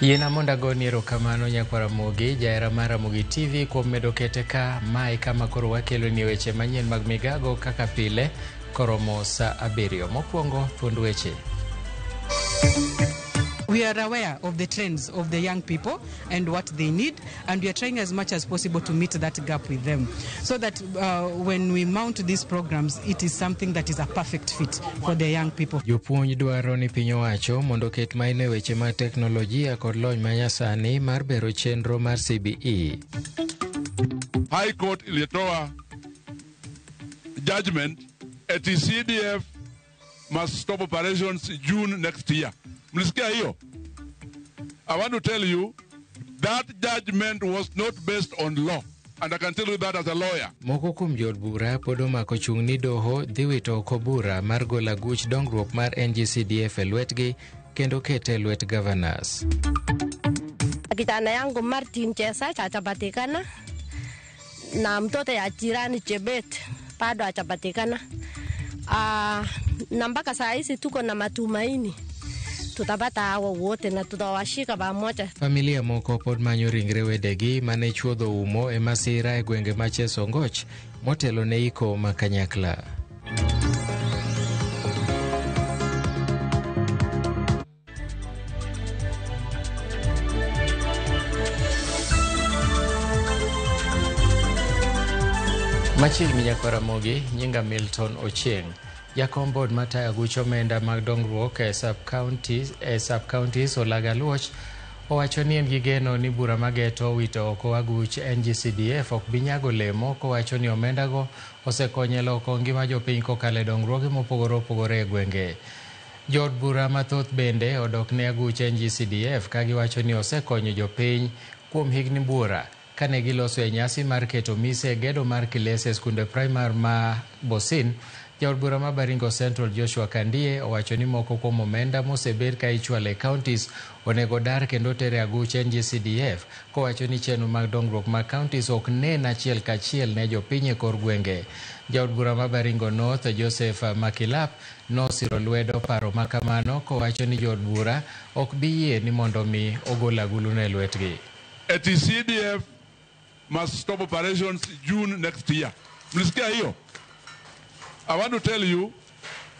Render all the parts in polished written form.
Yena monda goni erokamano Nyakwaramogi, jaera mar Ramogi TV kuom medo kete ka mae kama koro wakelo ni weche manyien mag migago kaka pile koromo sa 7 mokwongo thuond weche. We are aware of the trends of the young people and what they need, and we are trying as much as possible to meet that gap with them, so that when we mount these programs, it is something that is a perfect fit for the young people. Jopuonj dwaro ni piny owacho mondo ket maine weche ma teknolojia kod lony manyasani mar bero chenro mar CBE. High Court ilitoa judgment at CDF must stop operations June next year. Mlisikia hiyo? I want to tell you that judgment was not based on law, and I can tell you that as a lawyer. Moko kuom jod bura pod omako chung' ni doho dhi wito oko bura mar gola guch dongruok mar NGCDF e lwetgi kendo kete lwet governors. Kijana yangu Martin Chesa hajapatikana na mtoto ya jirani Chebet bado hajapatikana. Na mpaka saa hizi tuko na matumaini tutapata hao wote na tutawashika pamoja. Familia moko pod manyo ringre wedegi mane chuodho umo e masira e gwenge ma Chesongoch motelo ne iko makanyakla. Machiegni Nyakwaramogi, nyinga Milton Ochieng'. Jakom bod mataya gucho omenda mag dongruok e sub-counties Olaga Luoch owacho ni en gi geno ni bura mageto wito oko aguch NGCDF ok binyago lemo, kowacho ni omendago osekonyo loko ngima jopiny kokalo e dongruoge mopogore opogore e gwenge. Jod bura mathoth bende odok ne aguch NGCDF ka giwacho ni osekonyo jopiny kuom higni bura kane giloso e nyasi mar keto mise gedo mar kilese skunde primar ma Bosin. Jaod bura ma Baringo Central Joshua Kandie owacho ni moko kuom omenda mosebed ka ichwalo e counties onego dar kendo tere aguch NGCDF, kowacho ni chenro mag dongruok mag counties ok nen achiel kachiel ne jopiny e kor gwenge. Jaod bura ma Baringo North Joseph Makilap nosiro lwedo paro makamano, kowacho ni jod bura ok biyie ni mondo mi ogol agulu ne lwetgi. CDF must stop operations June next year. Mlisikia hiyo? I want to tell you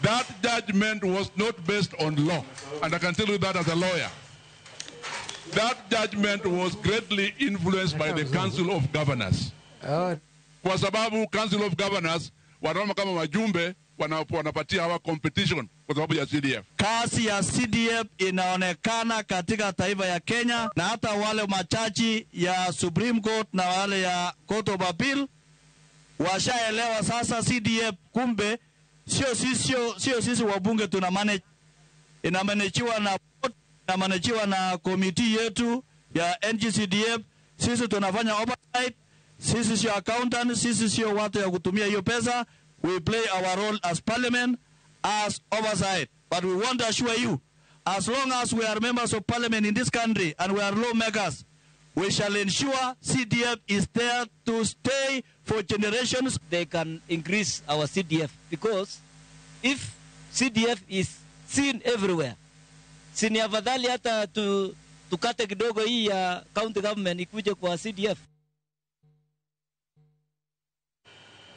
that judgment was not based on law, and I can tell you that as a lawyer. That judgment was greatly influenced by the Council of Governors. Kwa sababu Council of Governors wanaona kama wajumbe wanapatia hawa competition kwa sababu ya CDF. Kazi ya CDF inaonekana katika taifa ya Kenya, na hata wale machachi ya Supreme Court na wale ya Court of Appeal washaelewa sasa CDF kumbe sio sisi wabunge tuna manage, inamanechiwa na komiti yetu ya NGCDF. Sisi tunafanya oversight, sisi sio accountant, sisi sio watu ya kutumia hiyo pesa. We play our role as parliament, as oversight. But we want to assure you, as long as we are members of parliament in this country and we are lawmakers, we shall ensure CDF is there to stay for generations. They can increase our CDF, because if CDF is seen everywhere, sini afadhali hata tukate kidogo hii ya county government ikuje kwa CDF.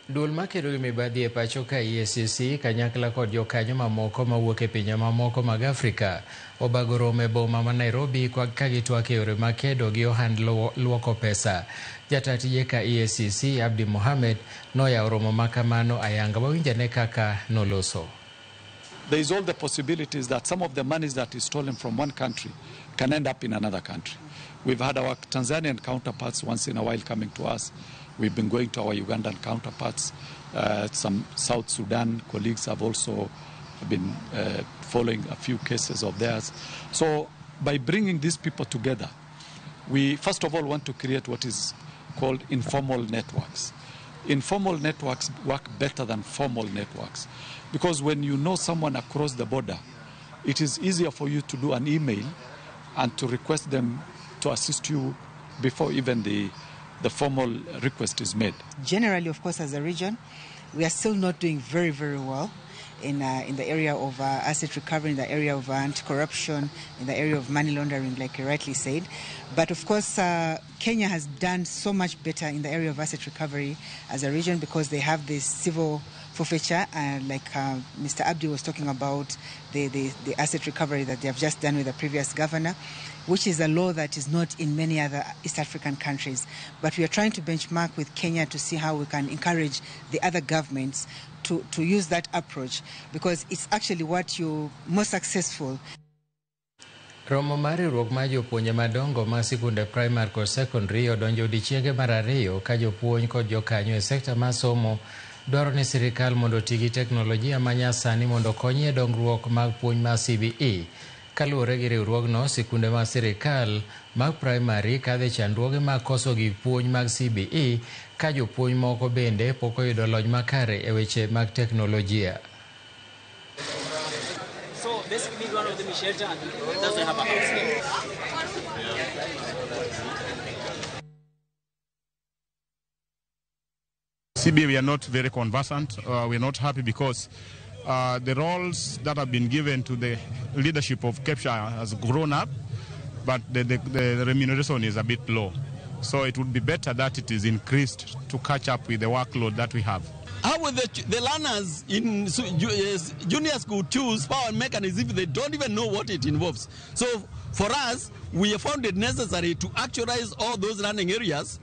Duol makedo gi mibadhi e pacho ka EACC kanyakla kod jokanyo mamoko mawuok e pinje mamoko mag Afrika obago romo e boma ma Nairobi ka gitwak e yore makedo gi ohand luoko pesa. Jata tije ka EACC Abdi Mohamed noyawo romo makamano ayanga mawinjane kaka noloso. There is all the possibilities that some of the monies that is stolen from one country can end up in another country. We've had our Tanzanian counterparts once in a while coming to us. We've been going to our Ugandan counterparts. Some South Sudan colleagues have also been following a few cases of theirs. So by bringing these people together, we first of all want to create what is called informal networks. Informal networks work better than formal networks, because when you know someone across the border, it is easier for you to do an email and to request them to assist you before even the formal request is made. Generally, of course, as a region, we are still not doing very, very well in the area of asset recovery, in the area of anti-corruption, in the area of money laundering, like you rightly said. But of course, Kenya has done so much better in the area of asset recovery as a region because they have this civil forfeiture, like Mr. Abdi was talking about, the asset recovery that they have just done with the previous governor, which is a law that is not in many other East African countries. But we are trying to benchmark with Kenya to see how we can encourage the other governments to use that approach, because it's actually what you're most successful. Romo mar riwruok mar jopuonje madongo ma sikunde primary kod secondary odonjo odiechienge mar ariyo ka jopuonj kod jokanyo e sekta mar somo dwaro ni sirikal mondo oti gi teknolojia ma nyasani mondo okony e dongruok mag puonj mar CBE. Kaluwore gi riwruogno, sikunde mag sirikal mag primary kadhe chandruoge mag koso gik puonj mag CBE ka jopuonj moko bende pok oyudo lony makare e weche mag teknolojia. So basically one of them is shelter and doesn't have a house. CBA, we are not very conversant. We are not happy because the roles that have been given to the leadership of Kepsha has grown up, but the remuneration is a bit low. So it would be better that it is increased to catch up with the workload that we have. How will the learners in junior school choose power mechanism if they don't even know what it involves? So for us, we have found it necessary to actualize all those learning areas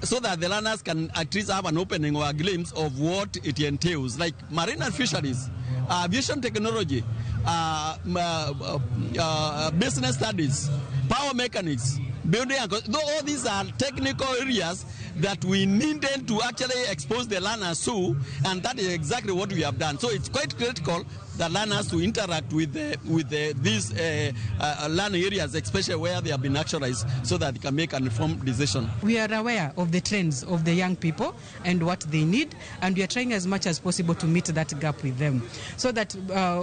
so that the learners can at least have an opening or a glimpse of what it entails, like marine and fisheries, aviation technology, business studies, power mechanics, building. All these are technical areas that we needed to actually expose the learners to, and that is exactly what we have done. So it's quite critical that learners to interact with these learning areas, especially where they have been actualized, so that they can make an informed decision. We are aware of the trends of the young people and what they need, and we are trying as much as possible to meet that gap with them, so that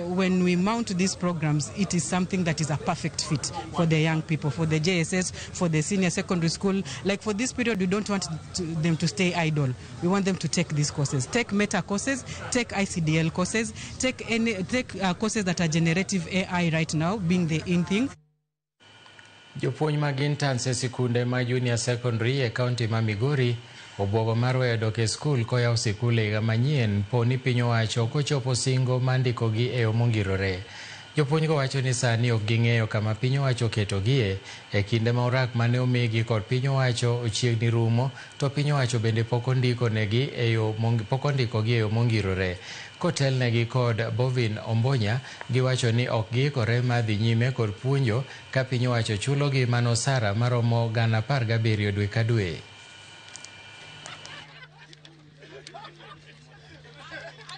when we mount these programs, it is something that is a perfect fit for the young people, for the JSS, for the senior secondary school. Like for this period, we don't want them to stay idle. We want them to take these courses, take meta courses, take ICDL courses, take courses that are generative AI right now, being the in thing. Jopuonj mag interns e sikunde ma junior secondary e kaunti ma Migori obwogo mar weyo dok e skul koyawo sikul e higa manyien po ni piny owacho kochopo singo mandikogi e yo mongirore. Jopuonjgo wacho ni sani ok ging'eyo kama piny owacho oketogie e kinde ma orak mane omigi kod piny owacho ochiegni rumo, to piny owacho bende pok ondikogi e yo mongirore. Kotelnegi kod Bovin Ombonya, giwacho ni ok giikore madhi nyime kod puonjo ka piny owacho chulogi manosara maromo 17,000 dwe ka dwe.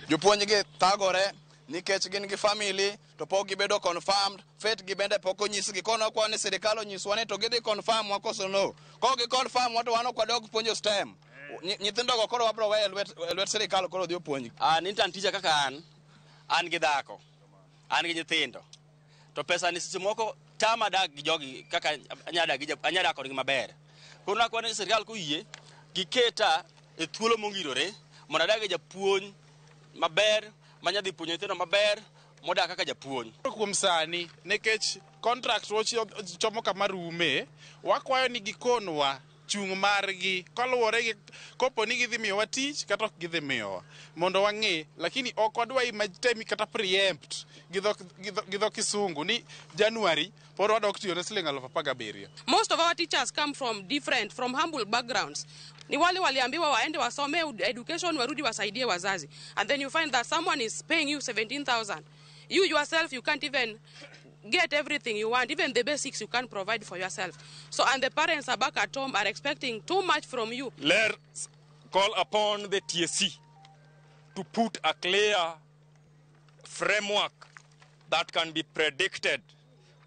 Jopuonjgi thagore nikech gin gi family to pok gibedo confirmed, fet gi bende pok onyisgi. Kono kwa ni sirikal onyiswa ni to gidhi confirm wa koso no. Ko gi confirm wa to wan ok wadog puonjo STEM. Nyithindo go koro wabro weyo lwet sirikal koro dhi puonj. An intern teacher kaka an gi dhako, an gi nyithindo. To pesa ni seche moko tama dak gi jogi kaka anyada kodgi maber. Koro nakwa ni sirikal koyie giketa e thuolo mongirore mondo adag japuonj maber manyadhi puonjo nyithindo maber modak kaka japuonj. Kuom sani nikech contract chomo kama rume, wakwayo ni gikonwa chung' margi kaluwore gi kopo ni gidhi miyowa tich kata ok gidhi miyowa mondo wang'e, lakini ok wadwa imatemi kata preempt gi dho kisungu ni January pod wadok tiyo ne Sh17,000. Most of our teachers come from humble backgrounds. Ni wale waliambiwa waende wasome education warudi wasaidie wazazi, and then you find that someone is paying you 17,000. You yourself, you can't even get everything you want, even the basics you can't provide for yourself. So, and the parents are back at home are expecting too much from you. Let's call upon the TSC to put a clear framework that can be predicted,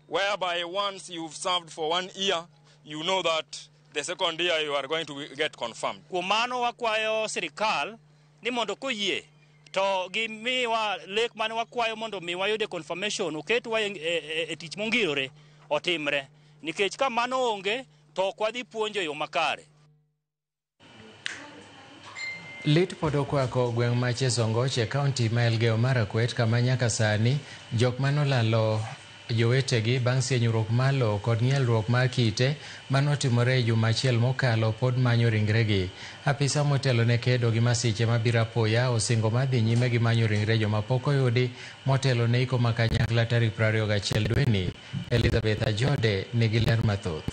whereby once you've served for 1 year, you know that the second year you are going to get confirmed. Kumano wakwayo sirikal ni mondo koyie to gimiwa lek mane wakwayo mondo miwa yude confirmation oketwa e tich mongirore otimre, nikech ka mano onge to ok wadhi puonjo yo makare. Lit pod okwako gweng' ma Chesongoch e kaunti ma Elgeyo Marakwet kama nyaka sani jok manolalo jowetegi bang' sienyruok malo kod ng'ielruok mar kite manotimore e juma achiel mokalo pod manyo ringregi. Apisa motelo ne kedo gi masiche mabiro apoya osingo madhi nyime gi manyo ringre joma pok oyudi motelo ne iko makanyakla tarik 21 dweni. Elizabeth Ajode nigi ler mathoth.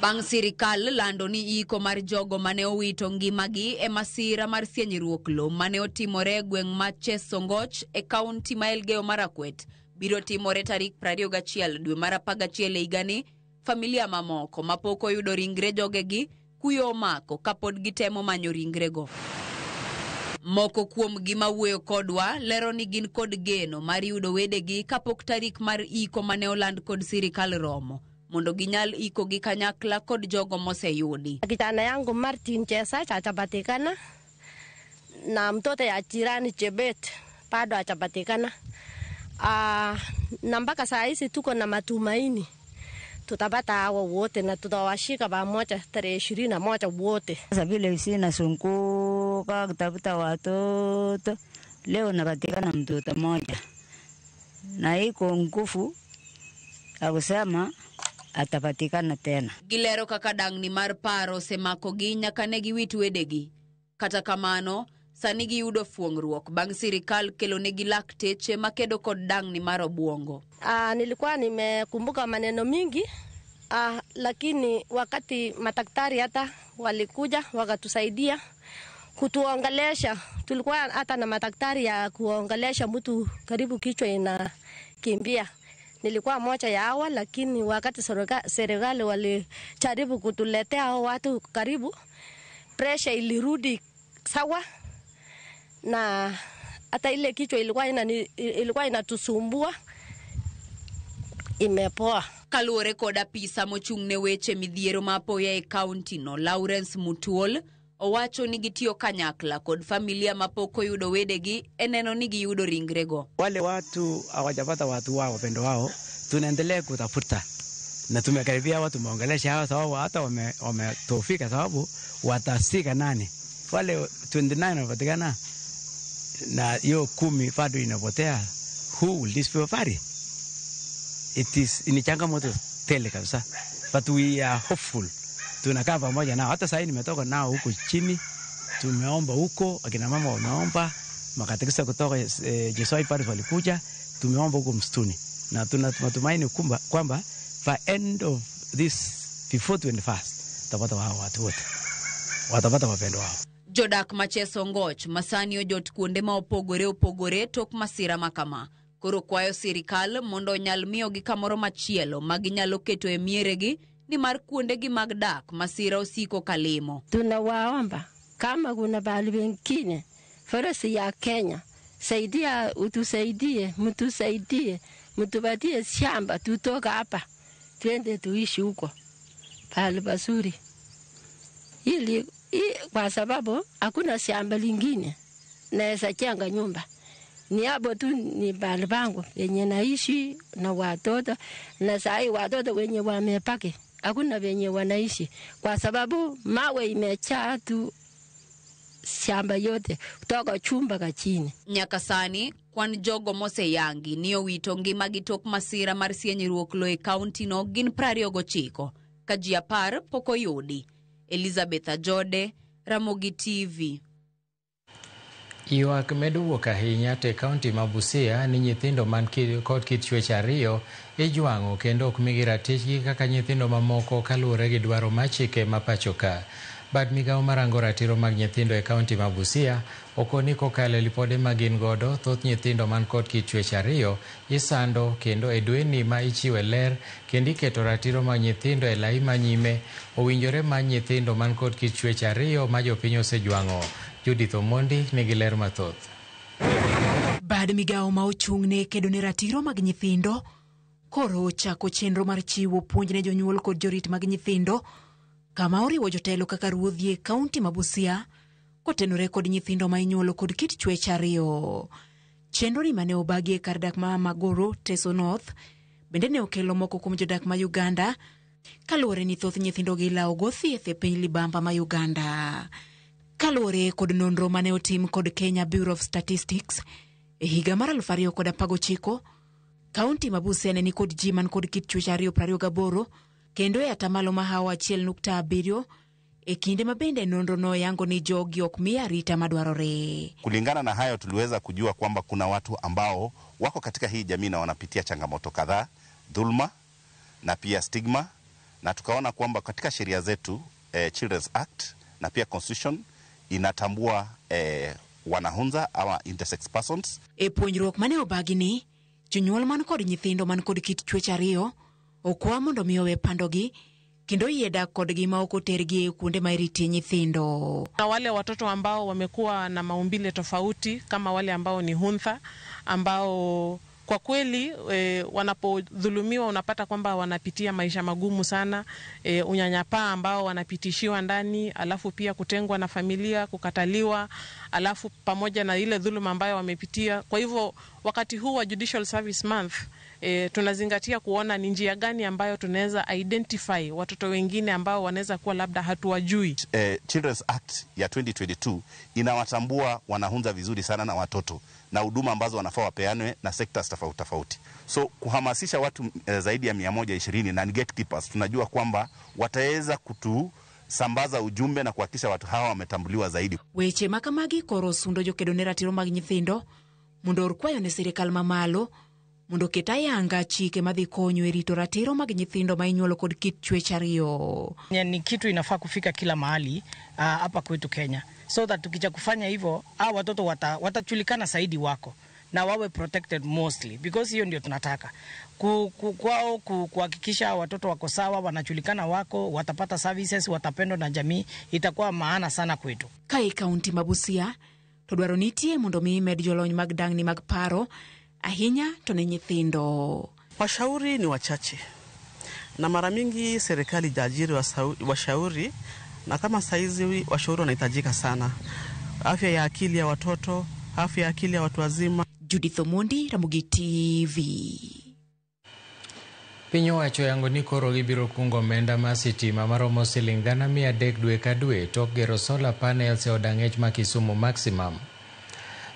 Bang' sirikal lando ni iko mar jogo mane owito ngimagi e masira mar sienyruok lo mane otimore gweng' ma Chesongoch e kaunti ma Elgeyo Marakwet biro timore tarik 21 dwe mar 11 higani, familia mamoko mapok oyudo ringre jogegi kuyo omako kapod gitemo manyo ringrego. Moko kuom gima wuoyo kodwa lero ni gin kod geno mar yudo wedegi kapok tarik mar iko mane oland kod sirikal romo mondo ginyal iko gi kanyakla kod jogo moseyudi. Kijana yangu Martin Chesach hajapatikana na mtoto ya jirani Chebet bado hajapatikana. Na mpaka saa hizi tuko na matumaini tutapata hawa wote na tutawashika pamoja tarehe 21 wote. Sasa vile sina sunguka kutafuta watoto, leo napatikana mtoto mmoja na iko nguvu akusema atapatikana tena. Gilero kaka dang'ni mar paro semako gi nyaka ne giwit wedegi. Kata kamano, sani giyudo fuong'ruok bang' sirikal kelo negi lakteche makedo kod dang'ni mar obwongo. Nilikuwa nimekumbuka maneno mingi, lakini wakati madaktari hata walikuja wakatusaidia kutuongelesha, tulikuwa hata na madaktari ya kuongelesha mtu karibu kichwa inakimbia. Nilikuwa moja ya hawa, lakini wakati serikali walijaribu kutuletea hao watu karibu, pressure ilirudi sawa na hata ile kichwa ilikuwa inatusumbua imepoa. Kaluore kod apisa mochung'ne weche midhiero mapoya e kaunti no, Lawrence Mutuol, owacho ni gitiyo kanyakla kod familia mapoko yudo wedegi eneno ni giyudo ringrego. Wale watu hawajapata watu wao wapendo wao, tunaendelea kutafuta na tumekaribia watu tumeongelesha hao, sababu hata wametofika sababu watasika nani wale 29 wanapatikana na hiyo 10 bado inapotea. Who will this be vary? It is ni changamoto tele kabisa, but we are hopeful. Tunakaa pamoja nao, hata sasa nimetoka nao huko chini, tumeomba huko, akina mama wameomba, makatekisa kutoka Jesoi pale walikuja, tumeomba huko msituni, na tunatumaini kwamba by end of this before 21st tapata wao watu wote watapata wapendo wao. Jodak ma Chesongoch masani ojot kuonde ma opogore tok masira makama. Koro kwayo sirikal mondo nyal miyo gi kamoro machielo maginyalo keto e mieregi ni mar kuondegi mag dak masira osiko kalimo. Tunawaomba kama kuna bahali wengine farasi ya Kenya, saidia, utusaidie, mtupatie shamba tutoka hapa twende tuishi huko pahali pazuri, ili kwa sababu hakuna shamba lingine naweza jenga nyumba. Ni hapo tu ni pahali pangu wenye naishi na watoto, na sai watoto wenye wamepaki hakuna wenye wanaishi kwa sababu mawe imejaa tu shamba yote kutoka chumba ka chini. Nyakasani kwan jogo moseyangi niyo wito ngimagi tok masira mar sienyruok lo e kaunti no gin 29 ka ji 10 pok oyudi. Elizabeth Ajode, Ramogi TV. Ywak medo wuok ahinya te kaunti ma Busia ni nyithindo man kod kit chwech ariyo ijwang'o kendo ok migi ratichgi kaka nyithindo mamoko kaluwore gi dwaro mar chike ma pacho ka. Bad migawo marango ratiro mag nyithindo e kaunti ma Busia okoni kokalo lipode ma gin godo, thoth nyithindo man kod kit chwech ariyo isando kendo e dweni ma ichiwe ler kendo iketo ratiro mag nyithindo e lai manyime owinjore ma nyithindo man kod kit chwech ariyo ma jopiny osejwang'o. Judith Omondi nigi ler mathoth. Bad migawo ma ochung'ne kedo ne ratiro mag nyithindo koro chako chenro mar chiwo puonj ne jonyuol kod jorit mag nyithindo, kama oriwo jotelo kaka ruodhi e kaunti ma Busia kotenore kod nyithindo ma inyuolo kod kit chwech ariyo. Chenro ni mane obagi e kar dak ma Magoro, Teso North, bende ne okelo moko kuom jodak ma Uganda kaluwore ni thoth nyithindo gi lawo go thieth e piny libamba ma Uganda. Kaluwore kod nonro mane otim kod Kenya Bureau of Statistics e higa mar 2019, kaunti ma Busia ne ni kod ji man kod kit chuech 228 kendo e atamalo ma hawa 1.7 e kinde ma bende nonro no yango ni jogi ok mi arita madwarore. Kulingana na hayo tuliweza kujua kwamba kuna watu ambao wako katika hii jamii na wanapitia changamoto kadhaa, dhulma na pia stigma, na tukaona kwamba katika sheria zetu Children's Act na pia Constitution inatambua wanahunza ama intersex persons. E puonjruok mane obagini, jonyuol man kod nyithindo man kod kit chuech 2 okwa mondo miyowe pandogi kendo yeda kodgi ma ok otergi kuonde ma iriti nyithindo. Na wale watoto ambao wamekuwa na maumbile tofauti kama wale ambao ni huntha, ambao kwa kweli wanapodhulumiwa unapata kwamba wanapitia maisha magumu sana, unyanyapaa ambao wanapitishiwa ndani, alafu pia kutengwa na familia, kukataliwa, alafu pamoja na ile dhuluma ambayo wamepitia. Kwa hivyo wakati huu wa Judicial Service Month tunazingatia kuona ni njia gani ambayo tunaweza identify watoto wengine ambao wanaweza kuwa labda hatuwajui. Children's Act ya 2022 inawatambua wanahunza vizuri sana na watoto na huduma ambazo wanafaa wapeanwe na sectors tofauti tofauti. So kuhamasisha watu zaidi ya 120 na gatekeepers, tunajua kwamba wataweza kutusambaza ujumbe na kuhakikisha watu hawa wametambuliwa zaidi. Weche makamagi koro sundo jokedo ne ratiro mag nyithindo mondo orkwayo ne sirikal mamalo mondo ket ayanga chike madhi konyo e rito ratiro mag nyithindo ma inyuolo kod kit chuech 2. Ni kitu inafaa kufika kila mahali hapa kwetu Kenya, so that tukija kufanya hivyo watoto watajulikana zaidi wako na wawe protected mostly, because hiyo ndio tunataka kwao, kuhakikisha watoto wako sawa, wanajulikana wako, watapata services, watapendwa na jamii. Itakuwa maana sana kwetu. Kai kaunti ma Busia to dwaro nitie mondo mi med jolony mag dangni mag paro ahinya to ne nyithindo. Washauri ni wachache na mara mingi serikali jaajiri washauri, na kama saizi washauri wanahitajika sana. Afya ya akili ya watoto, afya ya akili ya watu wazima. Judith Omondi, Ramogi TV. Piny owacho yango ni koro gibiro kungo omenda mar sitima maromo Sh300 dwe ka dwe tok gero solar panels e od ang'ech ma Kisumu Maximum.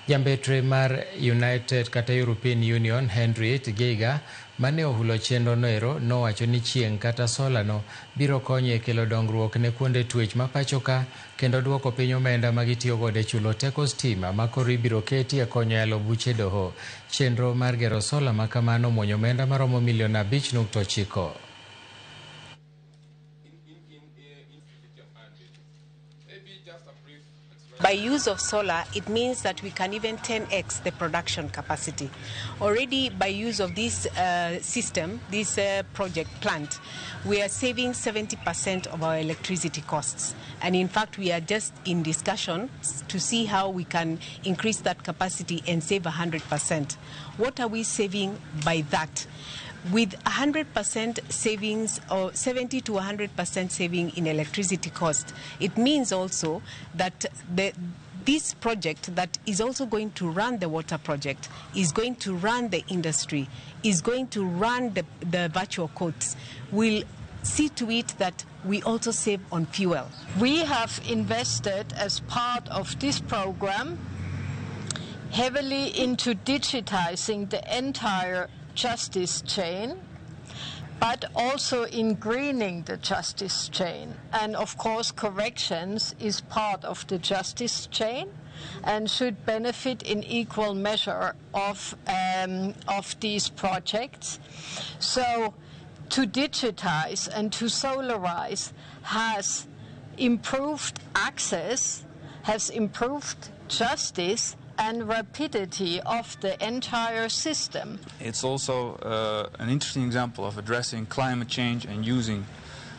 Jambetre mar United kata European Union Henriette Geiger mane ohulo chenro noero nowacho ni chieng' kata sola no biro konyo e kelo dongruok ne kuonde twech ma pachoka kendo duoko piny omenda ma gitiyo godo e chulo teko stima ma koro ibiro keti e konyo yalo buche doho. Chenro mar gero sola ma kamano muonyo omenda maromo $5.9 million. By use of solar, it means that we can even 10x the production capacity. Already by use of this system, this project plant, we are saving 70% of our electricity costs. And in fact, we are just in discussion to see how we can increase that capacity and save 100%. What are we saving by that? With 100% savings or 70 to 100% saving in electricity cost, it means also that this project that is also going to run the water project, is going to run the industry, is going to run the virtual courts, will see to it that we also save on fuel. We have invested as part of this program heavily into digitizing the entire justice chain, but also in greening the justice chain. And of course, corrections is part of the justice chain and should benefit in equal measure of these projects. So to digitize and to solarize has improved access, has improved justice and rapidity of the entire system. It's also an interesting example of addressing climate change and using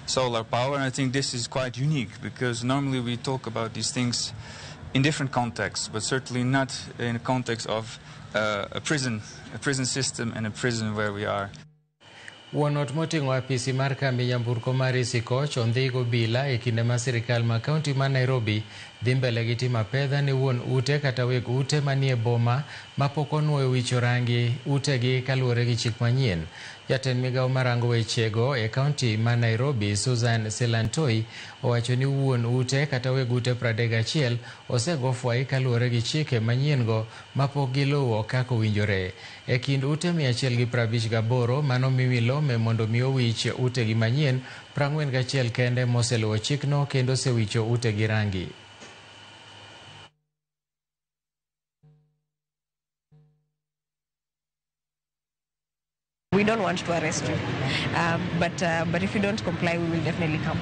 solar power. And I think this is quite unique because normally we talk about these things in different contexts, but certainly not in a context of a prison system and a prison where we are. Wuon ot moting'o apisi mar kambi nyamburko mar Easy Coach ondhigo bila e kinde ma sirikal ma kaunti ma Nairobi dhi mbele gi timo apedha ne wuon ute kata weg ute manie boma mapok onuoyo wicho rangi utegi kaluwore gi chik manyien. Jatend migawo marango wechego e kaunti ma Nairobi, Susan Selantoi, owacho ni wuon ute kata weg ute 31 osego fwai kaluwore gi chike manyien-go mapok giluwo kaka owinjore. E kind ute 158 mano milome mondo mi owich utegi manyien, 41 kende moseluwo chikno kendo osewicho utegi rangi. We don't want to arrest you, but if you don't comply, we will definitely come.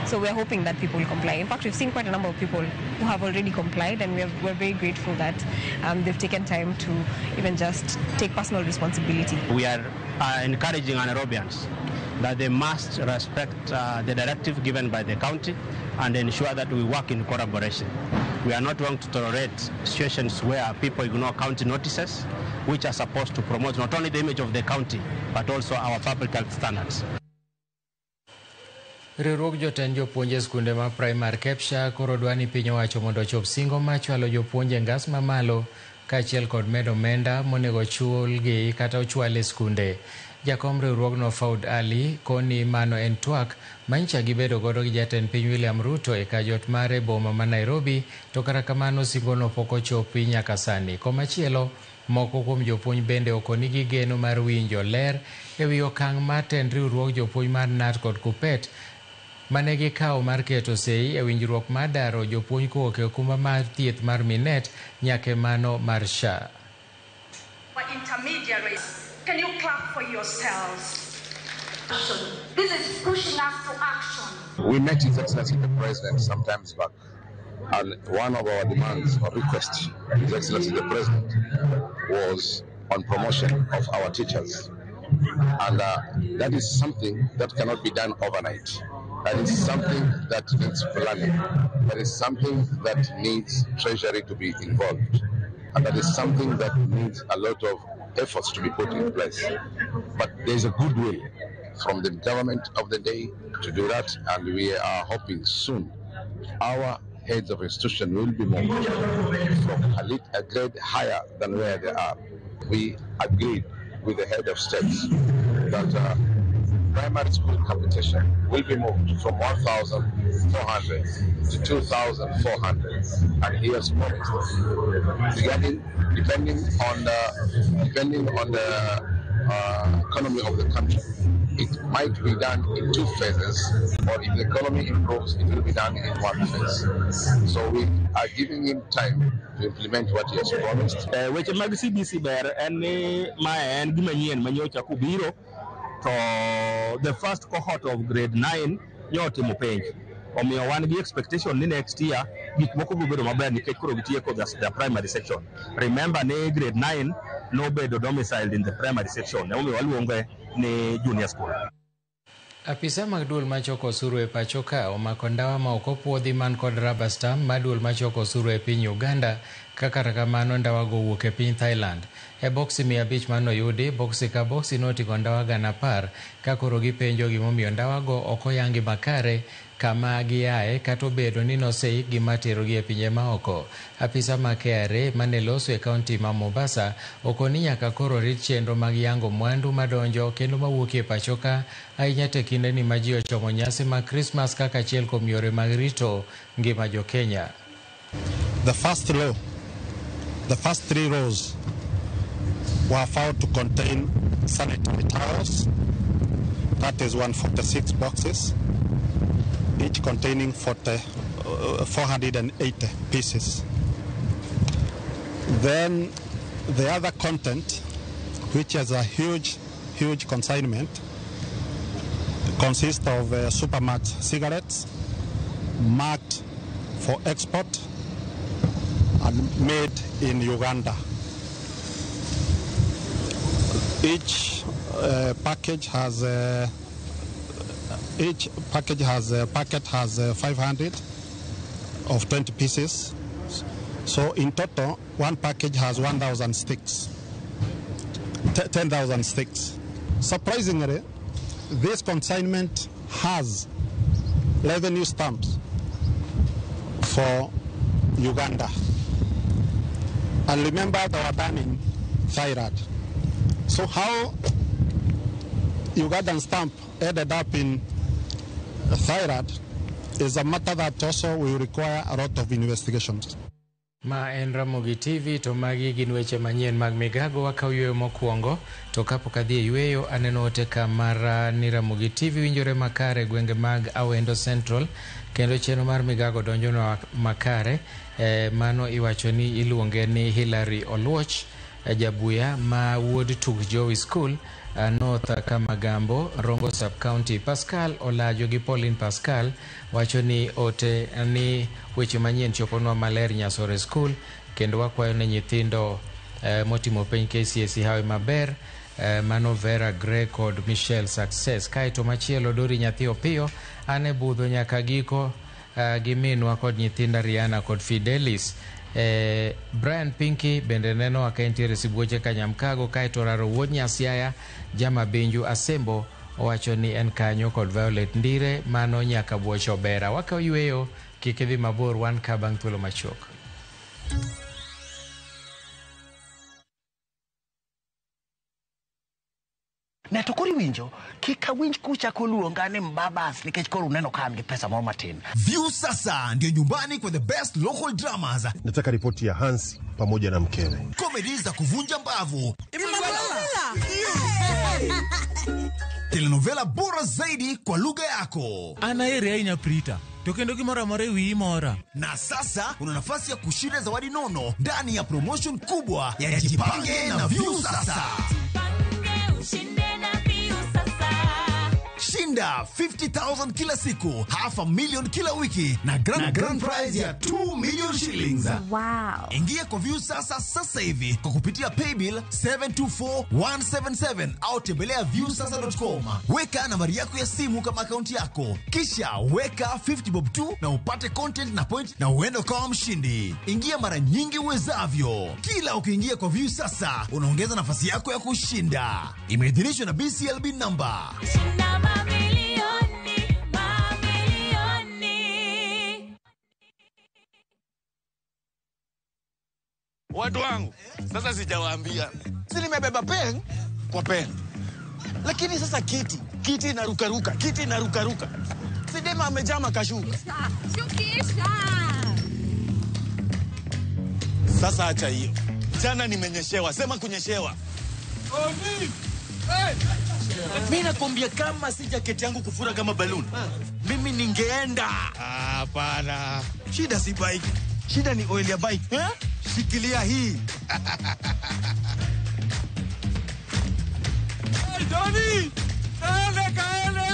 So we're hoping that people will comply. In fact, we've seen quite a number of people who have already complied, and we're very grateful that they've taken time to even just take personal responsibility. We are encouraging Nairobians that they must respect the directive given by the county and ensure that we work in collaboration. We are not going to tolerate situations where people ignore county notices, which are supposed to promote not only the image of the county, but also our public health standards. Riwruok jotend jopuonje skunde ma primary Kepsha koro dwani piny owacho mondo ochop singo machwalo jopuonje ngas mamalo kaachiel kod medo omenda monego chulgi kata ochwal e skunde. Jakom riwruogno Faud Ali koni mano en twak manyicha gibedo godo gi jatend piny William Ruto e kajot mare boma ma Nairobi, to kata kamano singono pok ochopi nyaka sani. Komachielo, moko kuom jopuonj bende okoni gi geno mar winjo ler e wi okang' mar tend riwruog jopuonj mar NAT kod KUPPET mane gikawo mar keto sei e winjruok mar daro jopuonj kowuok e okumba mar thieth mar Minet nyaka mano mar SHA. Intermediaries, can you clap for yourselves? This is pushing us to action. We met His Excellency the President sometimes back, and one of our demands or requests to His Excellency the President was on promotion of our teachers. And that is something that cannot be done overnight. That is something that needs planning. That is something that needs Treasury to be involved. And that is something that needs a lot of efforts to be put in place. But there is a goodwill from the government of the day to do that, and we are hoping soon our heads of institution will be moved from a grade higher than where they are. We agreed with the head of states that primary school capitation will be moved from 1,400 to 2,400, and he has promised regarding depending on the economy of the country. It might be done in 2 phases, or if the economy improves, it will be done in 1 phase. So we are giving him time to implement what he has promised. Weche mag CBC ber en ma en gima nyien manyocha kubiro to the first cohort of grade 9 nyotimo penj. Omiyo wan gi expectation ni next year gik moko biro bedo maber nikech koro gitieko the primary section. Remember ni grade 9 no bedo domiciled in the primary section. Omiyo waluonge ni junior school. Apisa mag duol machoko osuru e pacho ka omako ndawa ma ok opuodhi man kod rubber stamp ma duol machoko osuru e piny Uganda, kaka kamano ndawa go wuok e piny Thailand. E boksi 500 manoyudi, boksi ka boksi noting'o ndawa 10,000 ka koro gipenjo gimomiyo ndawa go ok oyangi makare kama giaye kata obedo ni noseik gima terogi e pinje maoko. Apisa ma KRA mane loso e kaunti ma Mombasa okoni nyaka koro rit chenro mag yango mwandu madonjo kendo mawuok e pacho ka ahinya te kinde ni ma ji ochomo nyasi mag Christmas kaka achiel kuom yore mag rito ngima jo Kenya. The first 3 rows were found to contain sanitary towels. That is 146 boxes, each containing 480 pieces. Then the other content, which is a huge consignment, consists of Supermax cigarettes marked for export and made in Uganda. Each packet has 500 of 20 pieces. So in total, one package has 1,000 sticks, 10,000 sticks. Surprisingly, this consignment has revenue stamps for Uganda. And remember, they were banning thyroid. So how Ugandan stamp ended up in thyroid is a matter that also will require a lot of investigations. Ma en Ramogi TV to magi gin weche manyien mag migago wakawuoyo mokwongo to kapok adhi yweyo aneno ote kamar ni Ramogi TV winjore makare gwenge mag Awendo Central kendo chenro mar migago donjono makare mano iwacho ni iluonge ni Hillary Oluoch jabuya ma wuod Tug Jowi School North Kamagambo Rongo Sub County. Pascal Olajo gi Pauline Pascal wacho ni ote ni weche manyien choponwa maler Nyasore School kendo wakwayo ne nyithindo motimo penj KCSE hawe maber mano Vera Gray kod Michelle Success. Kaito machielo Dori nyathi Opiyo ane budho nyaka giko gi minwa kod nyithinda Rihanna kod Fidelis. Brian Pinky bende neno akaintiere sibuoche Kanyamkago. Kaito Raro wuod Nyasiaya Jama Binju Asembo owacho ni en kanyo kod Violet Ndire mano nyaka buoche Obera. Waka yweyo kikidhi mabor wan kabang thuolo machok. Na to kori winjo kika winj kucha koluonga ni mbabas nikech koro uneno kan gi pesa moro matin. View sasa ndio nyumbani kwa the best local dramas. Nataka ripoti ya Hansi pamoja na mkewe. Comedy za kuvunja mbavu. Telenovela bora zaidi kwa lugha yako. Anaere ainya Prita. Tokendo kimora mara wi mora. Na sasa una nafasi ya kushinda zawadi nono ndani ya promotion kubwa ya Jipange na View sasa. Shinda 50,000 kila siku, $500,000 kila wiki na grand prize ya 2 million shillings. Wow. Ingia kwa View sasa hivi kwa kupitia paybill 724177 au tembelea viewsasa.com. Weka nambari yako ya simu kama akaunti yako, kisha weka 50 bob tu na upate content na point na uende kama mshindi. Ingia mara nyingi uwezavyo. Kila ukiingia kwa View sasa unaongeza nafasi yako ya kushinda. Imeidhinishwa na BCLB number. Watu wangu, sasa sijawaambia. Si nimebeba pen kwa pen. Lakini sasa kiti inarukaruka, kiti inarukaruka. Sidema amejama kashuka. Shukisha. Sasa acha hiyo. Jana nimenyeshewa, sema kunyeshewa. Oni! Hey! Mimi nakwambia kama si jaketi yangu kufura kama balloon. Mimi ningeenda. Hapana. Shida si bike. Shida ni oil ya bike. Eh? Shikilia hii. Hey, Johnny! Kaele!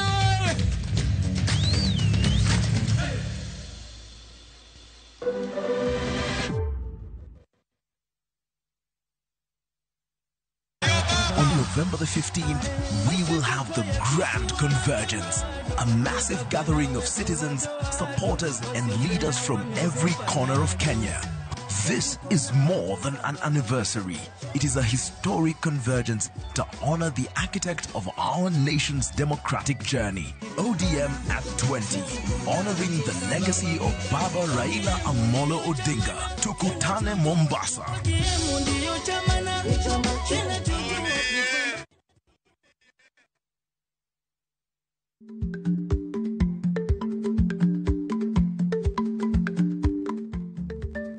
On November the 15th, we will have the Grand Convergence, a massive gathering of citizens, supporters, and leaders from every corner of Kenya. This is more than an anniversary. It is a historic convergence to honor the architect of our nation's democratic journey, ODM at 20, honoring the legacy of Baba Raila Amolo Odinga. Tukutane Mombasa.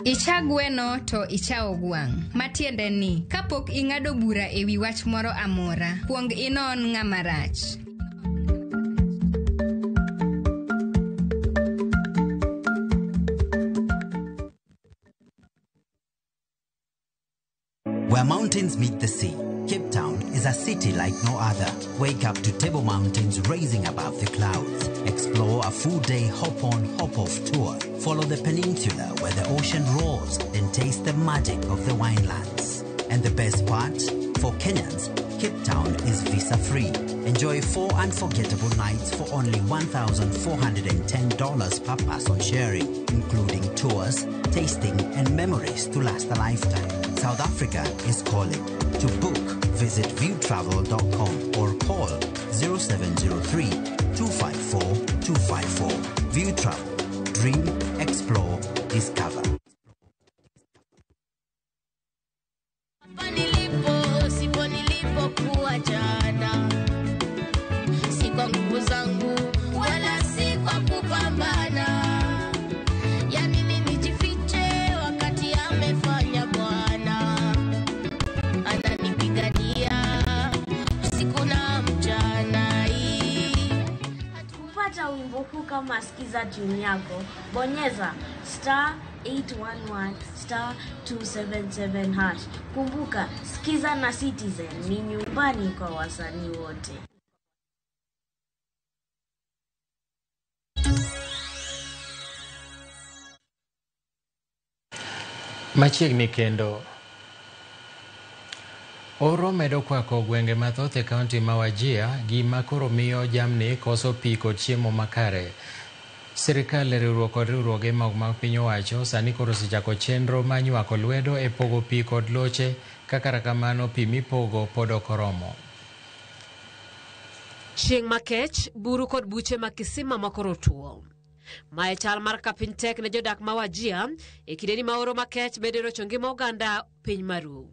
Icha gweno to ichao gwang'. Matiende ni, kapok ing'ado bura ewi wach moro amora, kuong inon ng'ama rach. Where mountains meet the sea, Cape Town is a city like no other. Wake up to Table Mountains rising above the clouds. Explore a full-day hop-on, hop-off tour. Follow the peninsula where the ocean roars, then taste the magic of the winelands. And the best part? For Kenyans, Cape Town is visa-free. Enjoy 4 unforgettable nights for only $1,410 per person sharing, including tours, tasting, and memories to last a lifetime. South Africa is calling. To book, visit viewtravel.com or call 0703 254 254. View Travel. Dream, explore, discover. Sipo nilipokuwa jana, si kwa nguvu zangu wala si kwa kupambana. Yani nijifiche wakati amefanya Bwana, ananipigania usiku na mchana. Kupata wimbo huu kama sikiza tune yako, bonyeza *811 *277 #. Kumbuka, Sikiza na Citizen ni nyumbani kwa wasanii wote. Machiegni kendo oro medo kwako gwenge mathoth e kaunti ma Wajir, gima koro miyo jamni koso pi kod chiemo makare. Sirikal, riwruok kod riwruoge mag piny owacho sani koro osechako chenro manywako lwedo e pogo pi kod loche, kaka kamano pi mipogo pod ok oromo. Chieng' makech, buru kod buche ma kisima makoro tuo. Mae chal mar ka piny tek ne jodak ma Wajir e kideni ma oro makech medo rocho ngima oganda piny maru.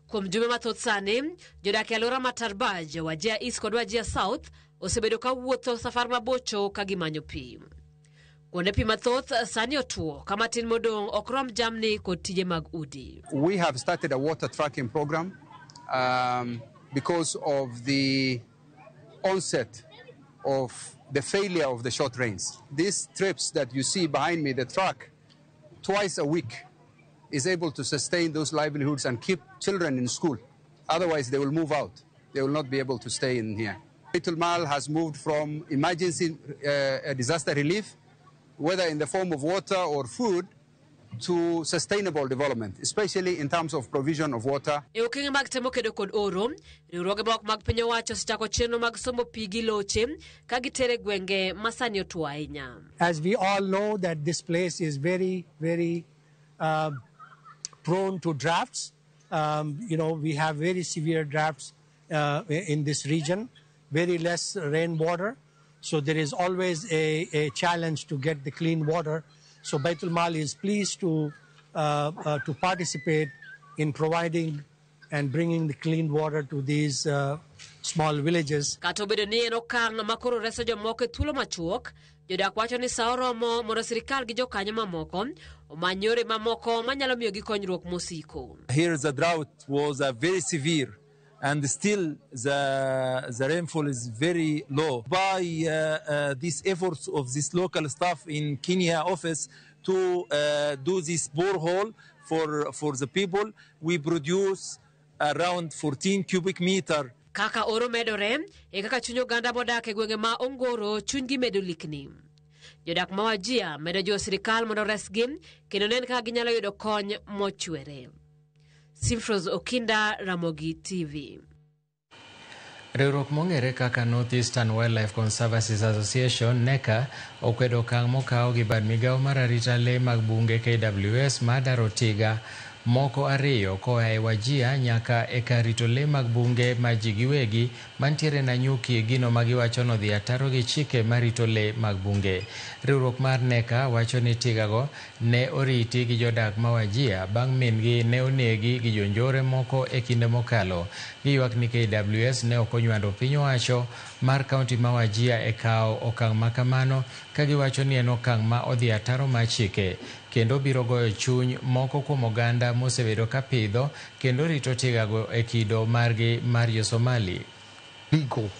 Kuom jumbe mathoth sani, jodak e alwora ma Tarbaj, Wajir East kod Wajir South osebedo ka wuotho safar mabocho ka gimanyo pi. Kuonde pi mathoth sani otuo, kama tin modong' ok rom jamni kod tije mag udi. We have started a water tracking program because of the onset of the failure of the short rains. These trips that you see behind me, the truck, twice a week is able to sustain those livelihoods and keep children in school. Otherwise, they will move out. They will not be able to stay in here. Baitul Mal has moved from emergency disaster relief, whether in the form of water or food, to sustainable development, especially in terms of provision of water. E okenge mag temo kedo kod oro, riwruoge moko mag piny owacho osechako chenro mag sombo pi gi loche ka gitere gwenge masani otuo ahinya. As we all know that this place is very, very prone to droughts. We have very severe droughts in this region, very less rainwater. So there is always a challenge to get the clean water. So Baitul Mal is pleased to participate in providing and bringing the clean water to these small villages. Kato bedo ni en okang' makoro reso jomoko e thuolo machuok, jodak wacho ni sa oromo mondo sirikal gi jokanyo mamoko omany yore mamoko manyalo miyo gi konyruok mosiko. Here the drought was very severe, and still the rainfall is very low. By these efforts of this local staff in Kenya office to do this borehole for the people, we produce around 14 cubic meter. Kaka oro medore, e kaka chuny oganda modak e gwenge ma ongoro chunygi medo likni. Jodak ma Wajir medo jo sirikal mondo resgi kendo nen kaka ginyalo yudo kony mochwere. Simfros Okinda, Ramogi TV. Riwruok mong'ere kaka North Eastern Wildlife Conservancies Association (NECA) okwedo okang' mokaw gi bad migawo mar arita lee mag bunge KWS mar daro tiga moko ariyo koa e Wajir nyaka e kar rito lee mag bunge ma ji giwegi mantiere Nanyuki, gino ma giwacho no dhi ataro gi chike marito lee mag bunge. Riwruok mar NECA wacho ni tigago ne oriti gi jodak ma Wajir bang' min-gi ne onegi gi jonjore moko e kinde mokalo. Giywak ni KWS ne ok onywando piny owacho mar kaunti ma Wajir e kawo okang' makamano, ka giwacho ni en okang' ma odhi ataro mar chike kendo biro goyo chuny moko kuom oganda mosebedo ka pidho kendo rito tigago e kido margi mar Jo-Somali. Legal.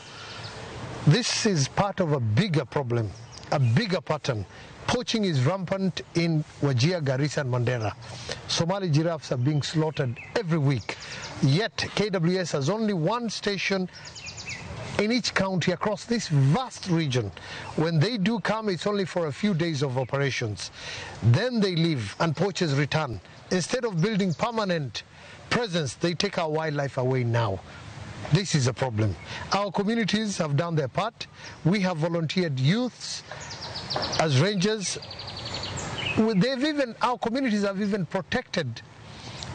This is part of a bigger problem, a bigger pattern. Poaching is rampant in Wajir, Garissa and Mandera. Somali giraffes are being slaughtered every week. Yet KWS has only one station in each county across this vast region. When they do come, it's only for a few days of operations. Then they leave and poachers return. Instead of building permanent presence, they take our wildlife away now. This is a problem. Our communities have done their part. We have volunteered youths as rangers. Our communities have even protected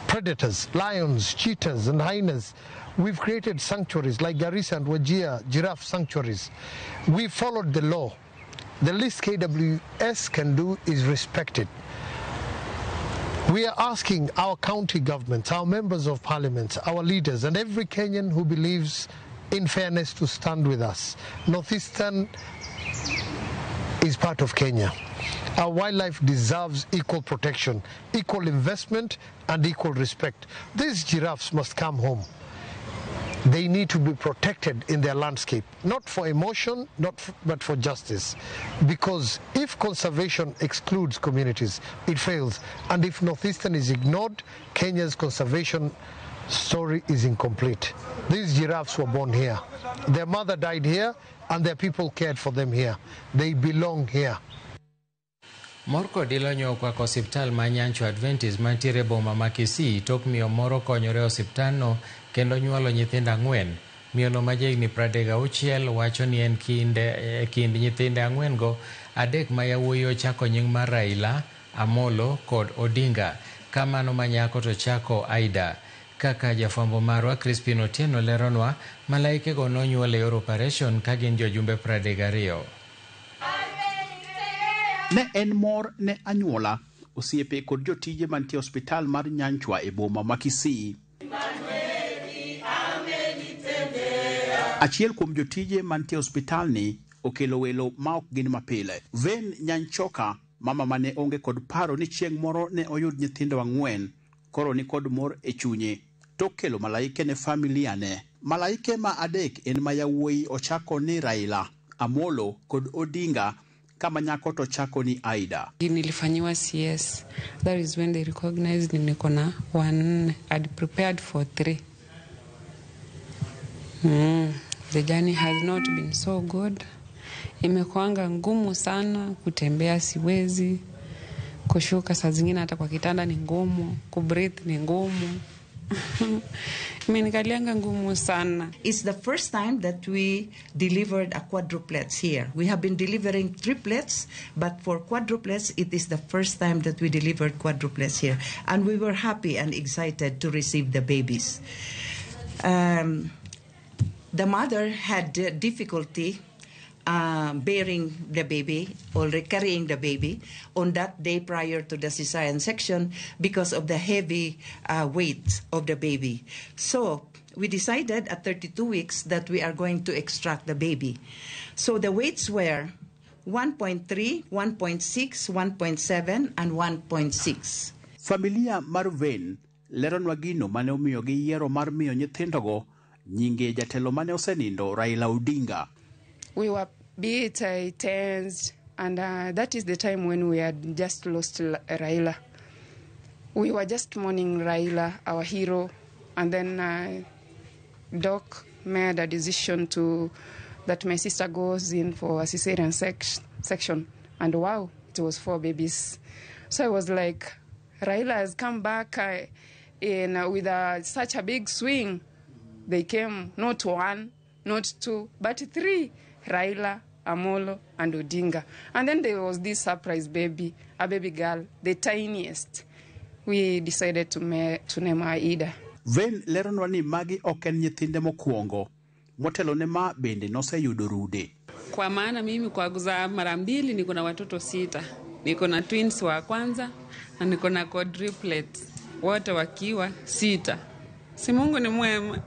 predators, lions, cheetahs and hyenas We've created sanctuaries like Garissa and Wajir giraffe sanctuaries. We followed the law. The least KWS can do is respect it. We are asking our county governments, our members of parliament, our leaders, and every Kenyan who believes in fairness to stand with us. Northeastern is part of Kenya. Our wildlife deserves equal protection, equal investment, and equal respect. These giraffes must come home. They need to be protected in their landscape, not for emotion, but for justice. Because if conservation excludes communities, it fails. And if Northeastern is ignored, Kenya's conservation story is incomplete. These giraffes were born here. Their mother died here, and their people cared for them here. They belong here. Morko dilonyo kwa hospital manyancho Adventist mantiere boma ma Kisii tok miyo moro konyore hospitalno kendo nyuolo nyithindo 4. Miyono ma jahigni 36 wacho ni en kind nyithinde 4 go 3 ma yawuoyi ochako nying mar Raila, Amolo kod Odinga. Kamano ma nyako to chako Aida. Kaka jafwambo marwa Crispin Otieno leronwa, malaikego nonyuol e yor operation ka gin jojumbe 32. Ne en mor ne anyuola, osiepe kod jotije mantie hospital mar Nyanchwa e boma ma Kisii. Achiel kuom jotije mantie hospital ni okelo welo ma ok gin mapile. Ven Nyanchoka, mama mane onge kod paro ni chieng' moro ne oyud nyithindo 4, koro ni kod mor e chunye. Tok kelo malaike ne familia ne. Malaike ma 3 en ma yawuoyi ochako ni Raila, Amolo kod Odinga, kama nyako to chako ni Aida. Nilifanyiwa CS. That is when they recognized niko na 1. I'd prepared for 3. The journey has not been so good. Imekuanga ngumu sana, kutembea siwezi, kushuka saa zingine hata kwa kitanda ni ngumu, kubreathe ni ngumu. Imenikalianga ngumu sana. It's the first time that we delivered a quadruplets here. We have been delivering triplets, but for quadruplets, it is the first time that we delivered quadruplets here. And we were happy and excited to receive the babies. The mother had difficulty bearing the baby or carrying the baby on that day prior to the cesarean section because of the heavy weight of the baby. So we decided at 32 weeks that we are going to extract the baby. So the weights were 1.3, 1.6, 1.7, and 1.6. Familia Marven leron wagino mane omiyo gi yiero mar miyo nyithindogo nyinge jatelo mane osenindo Raila Odinga. We were bit tensed, and that is the time when we had just lost Raila. We were just mourning Raila, our hero, and then Doc made a decision that my sister goes in for a cesarean section, and wow, it was 4 babies. So I was like, Raila has come back with such a big swing. They came not 1, not 2, but 3. Raila, Amolo, and Odinga. And then there was this surprise baby, a baby girl, the tiniest. We decided to name her Aida. Ven leronwa ni magi oken nyithinde mokwongo. Motelo ne ma bende noseyudo rude. Kwa maana mimi kwa kuzaa mara 2 niko na watoto 6. Niko na twins wa kwanza na niko na quadruplets. Wote wakiwa 6. Si Mungu ni mwema.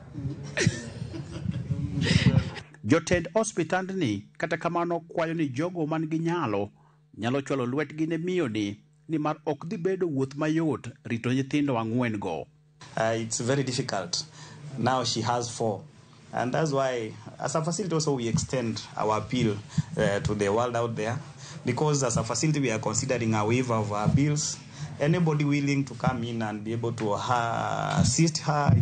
Jotend hospital ni kata kamano kwayo ni jogo man gi nyalo chwalo lwetgi ne miyo ni mar ok dhi bedo wuoth mayot rito nyithindo 4 go. It's very difficult. Now she has 4. And that's why, as a facility also, we extend our appeal to the world out there. Because as a facility, we are considering a waiver of our bills. Anybody willing to come in and be able to assist her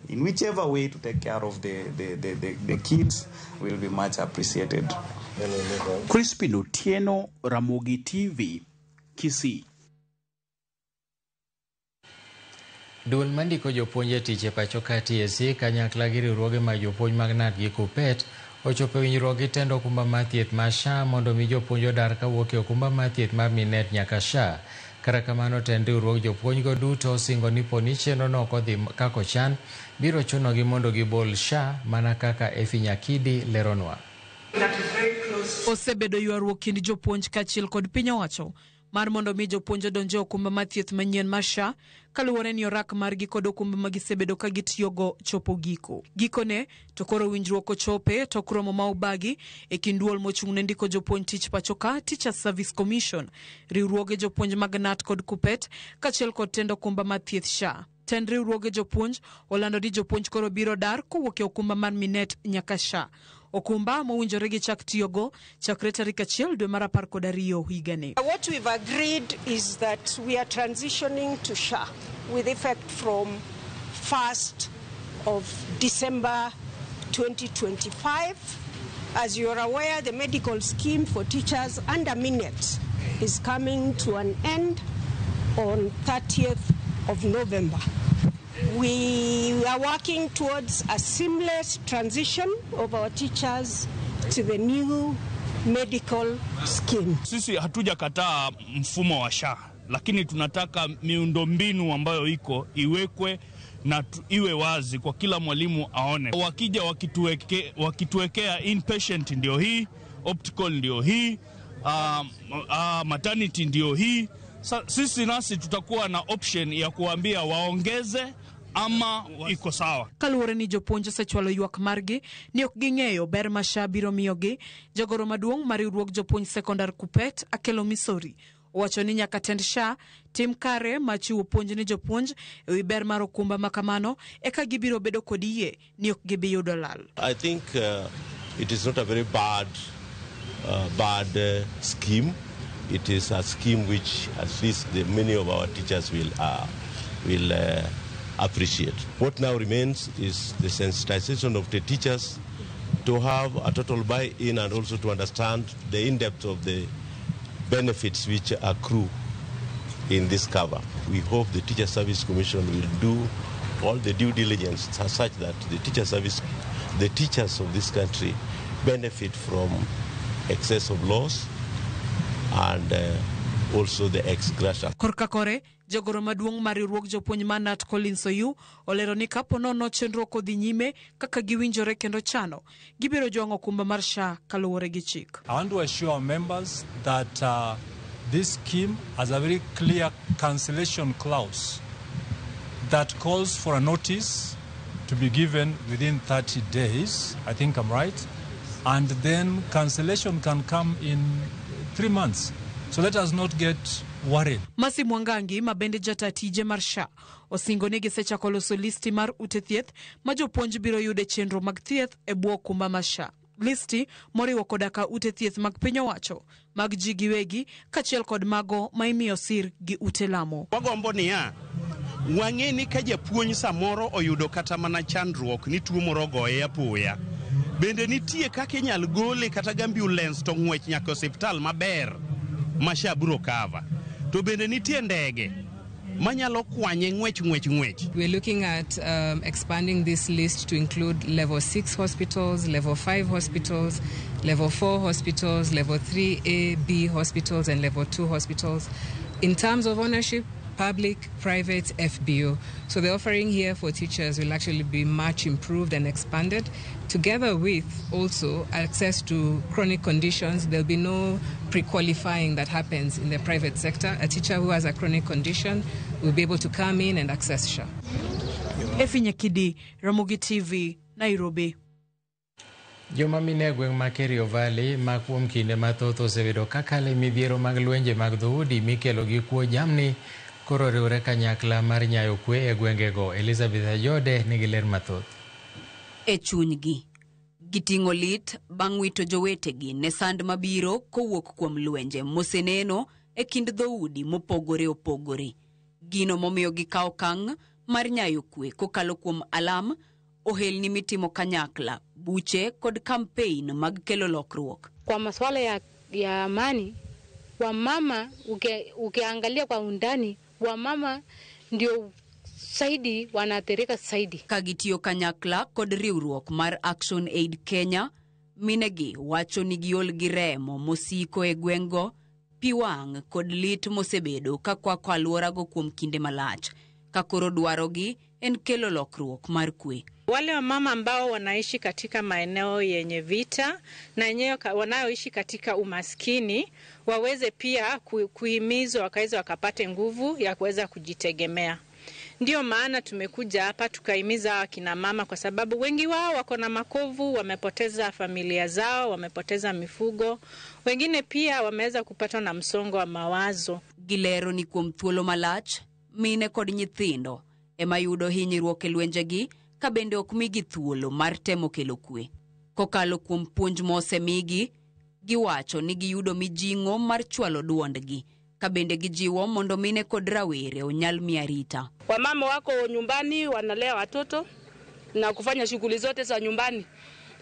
in whichever way to take care of the kids will be much appreciated. Crispin Otieno, Ramogi TV, Kisii. Duol mandiko jopuonje tich e pacho ka TSC kanyakla gi riwruoge mag jopuonj mag NAT gi KUPPET ochopo winjruok gi tend okumba mar thieth mar SHA mondo mi jopuonj odar kawuok e okumba mar thieth mar Minet nyaka SHA. Kata kamano tend riwruog jopuonjgo duto osingo ni poni chenrono ok odhi kaka ochan, biro chunogi mondo gibol SHA mana kaka Efi Nyakidi leronwa. Osebedo ywaruok kind jopuonj kachiel kod piny owacho mar mondo mi jopuonj odonje okumba mar thieth manyien mar SHA kaluwore ni orak margi kod okumba ma gisebedo ka gitiyogo chopo giko. Gikone to koro winjruok ochope to kromo ma obagi e kind duol mochung' ne ndiko jopuonj tich pachoka Teachers Service Commission, riwruoge jopuonj mag NAT kod KUPPET kachiel kod tend okumba mar thieth SHA. Tend riwruoge jopuonj olando ni jopuonj koro biro dar kowuok e okumba mar Minet nyaka SHA. Okumba mowinjore gi chak tiyogo chakre tarik 1 dwe mar 12 higani. What we've agreed is that we are transitioning to SHA with effect from 1st of December 2025. As you are aware, the medical scheme for teachers under Minet is coming to an end on 30th of November. We are working towards a seamless transition of our teachers to the new medical scheme. Sisi hatujakataa mfumo wa SHA, lakini tunataka miundombinu ambayo iko iwekwe na iwe wazi kwa kila mwalimu aone. Wakija wakituwekea inpatient ndio hii, optical ndio hii, maternity ndio hii. Sisi nasi tutakuwa na option ya kuambia waongeze ama iko sawa. Kaluwore ni jopuonj osechwalo ywak margi ni ok ging'eyo ber ma SHA biro miyogi, jagoro maduong' mar riwruog jopuonj sekondar KUPPET Akelo Misori owacho ni nyaka tend SHA tim kare ma chiwo puonj ni jopuonj e wi ber mar okumba ma kamano eka gibiro bedo kod yie ni ok gibi yudo lal. I think it is not a very bad scheme. It is a scheme which at least many of our teachers will appreciate. What now remains is the sensitization of the teachers to have a total buy-in and also to understand the in-depth of the benefits which accrue in this cover. We hope the Teacher Service Commission will do all the due diligence such that the teachers of this country benefit from excess of loss and also the ex-gratia. Korka kore, jagoro maduong' mar riwruog jopuonj ma NAT Collins Oyu olero ni kapo nono chenro kodhi nyime kaka giwinjore kendo chano, gibiro jwang'o okumba mar SHA kaluwore gi chik. I want to assure our members that this scheme has a very clear cancellation clause that calls for a notice to be given within 30 days. I think I'm right. And then cancellation can come in 3 months. So let us not get worried. Masi Mwangangi mabende jata tije mar SHA osingo ni gisechako loso listi mar ute thieth ma jopuonj biro yude chenro mag thieth e bwo okumba mar SHA. Listi moriwo koda ka ute thieth mag piny owacho mag ji giwegi kachiel kod mago ma imiyo sir gi ute lamo. Wagombo niya wang'e ni ka japuonj samoro oyudo kata mana chandruok ni tuo moro goye apoya, bende nitie kaka inyal gole kata ambulance to ng'wech nyaka osiptal maber ma SHA biro cover. To bende nitie ndege manyalo kwanye ng'wech. We're looking at expanding this list to include level 6 hospitals, level 5 hospitals, level 4 hospitals, level 3A, B hospitals, and level 2 hospitals. In terms of ownership, public, private, FBO. So the offering here for teachers will actually be much improved and expanded, together with also access to chronic conditions. There'll be no pre-qualifying that happens in the private sector. A teacher who has a chronic condition will be able to come in and access SHA. Efi Nyakidi, Ramogi TV, Nairobi. Joma mine gweng' ma Kerio Valley ma kuom kinde mathoth osebedo kakale midhiero mag lwenje mag dhoudi mikelo gi kuo jamni koro riwre kanyakla mar nyayo kwe e gwengego. Elizabeth Ajode nigi ler mathoth. E chunygi giting'o lit bang' wito jowetegi ne sand mabiro kowuok kuom lwenje moseneno e kind dhoudi mopogore opogore. Gino momiyo gikawo okang' mar nyayo kwe kokalo kuom alam, ohelni mitimo kanyakla, buche kod campaign mag kelo lokruok. Kwa masuala ya amani, wamama ukiangalia kwa undani, wamama ndio saidi wanaathirika zaidi. Kagitiyo kanyakla kod riwruok mar Action Aid Kenya, minegi wacho ni giol gi remo mosiko e gwengo piwang' kod lit mosebedo ka kwako alworago kuom kinde malach, ka koro dwarogi en kelo lokruok mar kwe. Wale wamama ambao wanaishi katika maeneo yenye vita na wenyewe wanaoishi katika umaskini waweze pia kuhimizwa wakaweza wakapate nguvu ya kuweza kujitegemea. Ndio maana tumekuja hapa tukahimiza akina mama, kwa sababu wengi wao wako na makovu, wamepoteza familia zao, wamepoteza mifugo, wengine pia wameweza kupatwa na msongo wa mawazo. Gilero ni kuom thuolo malach, mine kod nyithindo ema yudo hinyruok e lwenjegi ka bende ok migi thuolo mar temo kelo kwe. Kokalo kuom puonj mosemigi, giwacho ni giyudo mijing'o mar chwalo duondgi, ka bende gijiwo mondo mine kod rawere onyal miya rita. Wamama wako nyumbani wanalea watoto na kufanya shughuli zote za nyumbani,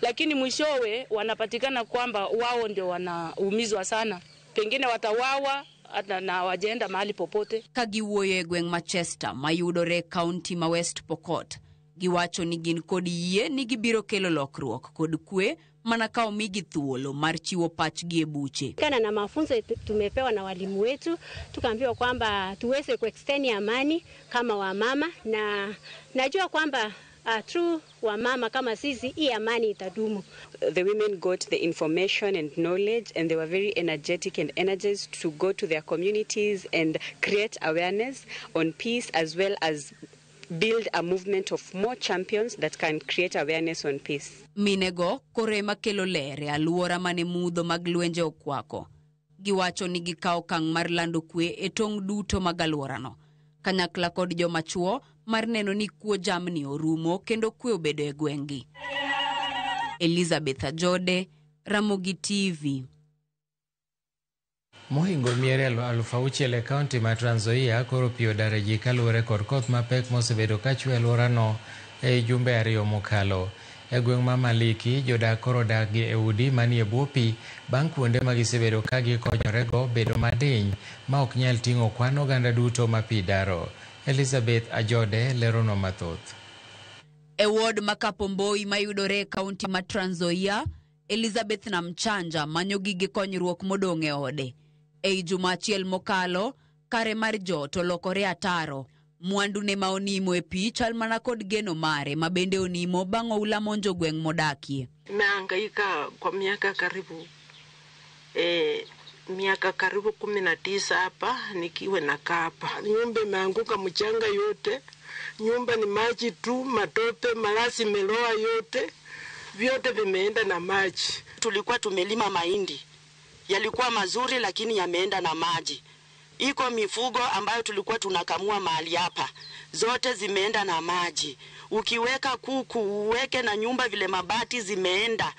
lakini mwishowe wanapatikana kwamba wao ndio wanaumizwa sana, pengine watawawa hata na wajeenda mahali popote. Kagiwuoyo e gweng' Manchester mayudore kaunti ma West Pokot, giwacho ni gin kod yie ni gibiro kelo lokruok kod kwe mana ka omigi thuolo mar chiwo pachgi e buche. Kana na mafunzo tumepewa na walimu wetu, tukaambiwa kwamba tuweze kuextend amani kama wamama, na najua kwamba through wamama kama sisi hii amani itadumu. The women got the information and knowledge, and they were very energetic and energized to go to their communities and create awareness on peace, as well as build a movement of more champions that can create awareness on peace. Minego korema kelo lere alwora mane mudho mag lwenje okwako. Giwacho ni gikawo okang' mar lando kwe e tong' duto mag alworano, kanyakla kod joma chuo mar neno ni kuo jamni orumo kendo kwe obedo e gweng'gi. Elizabeth Ajode, Ramogi TV. Mohingo miere 6,000 e kaunti ma Trans Nzoia koro pio dare ji kaluwore kod koth mapek mosebedo ka chwe alworano e jumbe 2 mokalo. E gweng' ma Maliki, jodak koro dak e udi manie bwo pi bang' kuonde ma gisebedo ka gikonyorego bedo madiny ma ok nyal ting'o kwan oganda duto ma pi daro. Elizabeth Ajode lerono mathoth. E ward ma Kapomboi mayudore e kaunti ma Trans Nzoia, Elizabeth Namchanja manyo gige konyruok modong' e ode. Ei juma achiel mokalo, kare mar jot olokore ataro. Mwandu ne ma onimo e pi chal mana kod geno mare ma bende onimo bang' oula monjo gweng' modakie. Nimehangaika kwa miaka karibu 19 hapa nikiwa nakaa hapa. Nyumba imeanguka, mchanga yote. Nyumba ni maji tu, matope, malasi meloa yote. Vyote vimeenda na maji. Tulikuwa tumelima mahindi. Yalikuwa mazuri lakini yameenda na maji. Iko mifugo ambayo tulikuwa tunakamua mahali hapa, zote zimeenda na maji. Ukiweka kuku, uweke na nyumba vile mabati zimeenda.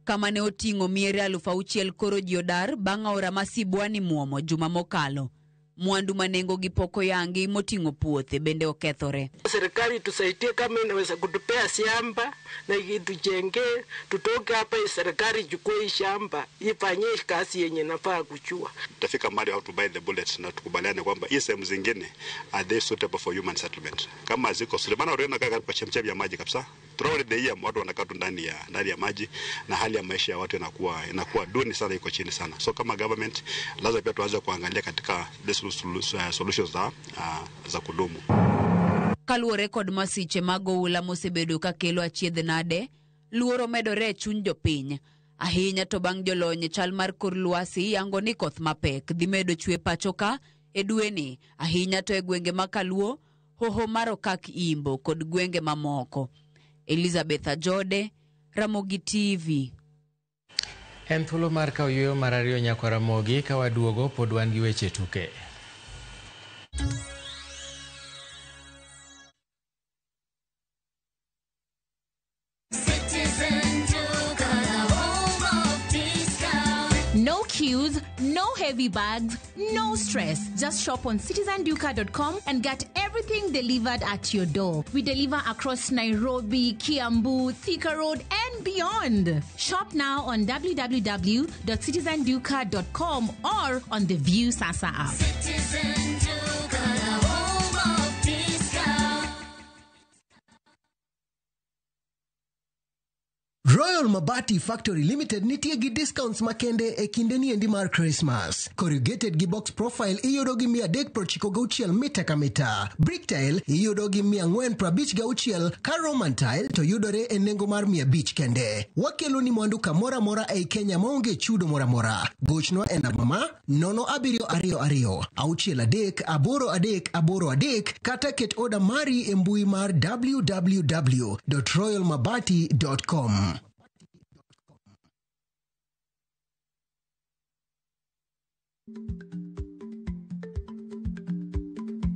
Kama ne oting'o miere 6,000 koro jiodar bang' aora masibwani muomo juma mokalo. Mwandu manengo gipoko yangi moting'o puothe bende okethore. Serikali tusaidie kama inaweza kutupea shamba na itujenge, tutoke hapa, serikali ichukue shamba ifanye kazi yenye nafaa kuchua. Tutafika mahali how to buy the bullets na tukubaliane kwamba hii sehemu zingine are they suitable for human settlement. Kama ziko Sulemana unaona kaka kwa chemchemi ya maji kabisa. Throughout the year watu wanakaa ndani ya maji na hali ya maisha ya watu inakuwa duni sana, iko chini sana. So kama government lazima pia tuanze kuangalia katika solutions za kudumu. Kaluwore kod masiche mag oula mosebedo ka kelo achiedh nade, luoro medore e chuny jopiny. Ahinya to bang' jolony chal mar kor lwasi yango ni koth mapek dhi medo chwe pachoka e dweni, ahinya to e gwenge ma Kaluo, Hoho mar Okak Imbo kod gwenge mamoko. Elizabeth Ajode, Ramogi TV. En thuolo mar kawo yueyo mar 2 nyaka Ramogi ka waduogo pod wan gi weche tuke. No queues, no heavy bags, no stress. Just shop on citizenduka.com and get everything delivered at your door. We deliver across Nairobi, Kiambu, Thika Road, and beyond. Shop now on www.citizenduka.com or on the View Sasa app. Citizen Duka, the home of discount. Royal Mabati Factory Limited nitie gi discounts makende e kinde ni endi mar Christmas. Corrugated gi box profile iyudo gi 396 mita ka mita. Brick tile iyudo gi 456, ka Roman tile to yudore e nengo mar 500 kende. Wakelo ni mwandu kamora mora ei Kenya maonge chudo mora mora. Gochnwa e namba ma 0722 63 kata ket oda mari e mbui mar www.royalmabati.com.